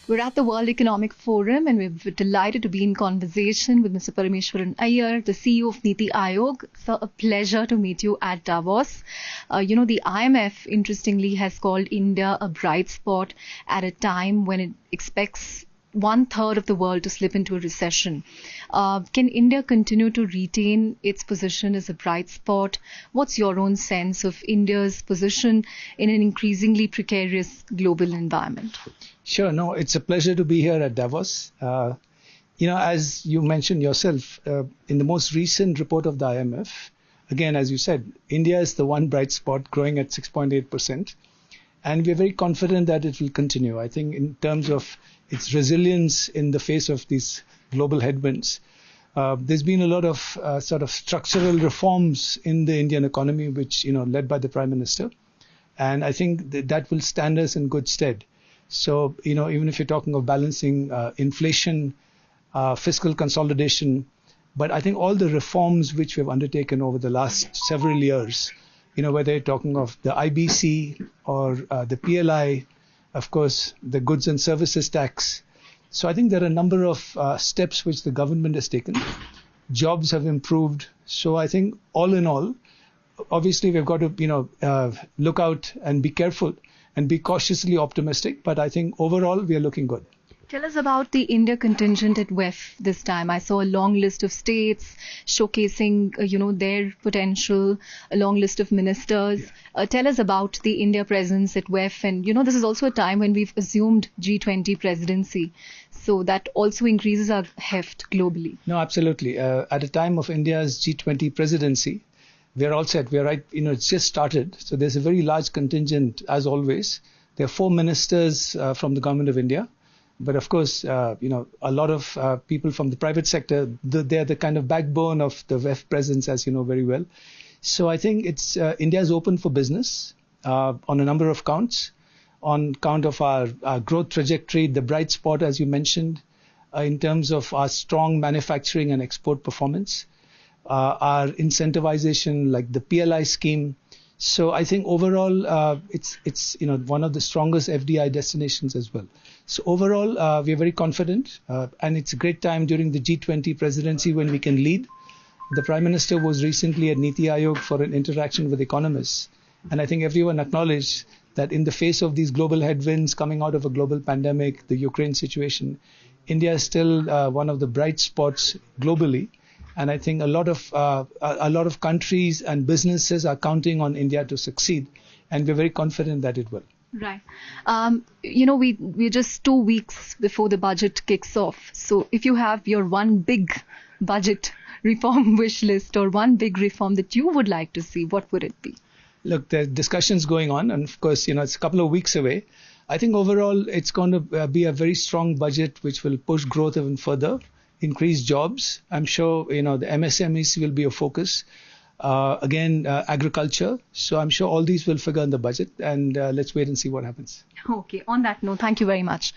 We're at the World Economic Forum and we're delighted to be in conversation with Mr. Parameswaran Iyer, the CEO of Niti Aayog. Sir, a pleasure to meet you at Davos. The IMF, interestingly, has called India a bright spot at a time when it expects 1/3 of the world to slip into a recession. Can India continue to retain its position as a bright spot? What's your own sense of India's position in an increasingly precarious global environment? Sure. No, it's a pleasure to be here at Davos. As you mentioned yourself, in the most recent report of the IMF, again, as you said, India is the one bright spot growing at 6.8%. And we're very confident that it will continue. I think in terms of its resilience in the face of these global headwinds, there's been a lot of sort of structural reforms in the Indian economy, which, led by the Prime Minister. And I think that will stand us in good stead. So, even if you're talking of balancing inflation, fiscal consolidation, but I think all the reforms which we've undertaken over the last several years, whether you're talking of the IBC or the PLI, of course, the goods and services tax. So I think there are a number of steps which the government has taken. Jobs have improved. So I think all in all, obviously we've got to, look out and be careful and be cautiously optimistic. But I think overall we are looking good. Tell us about the India contingent at WEF this time. I saw a long list of states showcasing, their potential, a long list of ministers. Tell us about the India presence at WEF. And, this is also a time when we've assumed G20 presidency. So that also increases our heft globally. No, absolutely. At a time of India's G20 presidency, we're all set. We're right. It's just started. So there's a very large contingent, as always. There are 4 ministers from the government of India. But of course, a lot of people from the private sector, they're the kind of backbone of the WEF presence, as you know very well. So I think it's India is open for business on a number of counts. On count of our growth trajectory, the bright spot, as you mentioned, in terms of our strong manufacturing and export performance, our incentivization like the PLI scheme. So I think overall, it's one of the strongest FDI destinations as well. So overall, we are very confident, and it's a great time during the G20 presidency when we can lead. The Prime Minister was recently at Niti Aayog for an interaction with economists, and I think everyone acknowledged that in the face of these global headwinds coming out of a global pandemic, the Ukraine situation, India is still one of the bright spots globally. And I think a lot of countries and businesses are counting on India to succeed, and we're very confident that it will. Right. We're just 2 weeks before the budget kicks off. So if you have your one big budget reform wish list or one big reform that you would like to see, what would it be? Look, there are discussions going on, and of course, it's a couple of weeks away. I think overall it's going to be a very strong budget which will push growth even further, increase jobs. I'm sure, the MSMEs will be a focus. Agriculture. So I'm sure all these will figure in the budget, and let's wait and see what happens. Okay. On that note, thank you very much.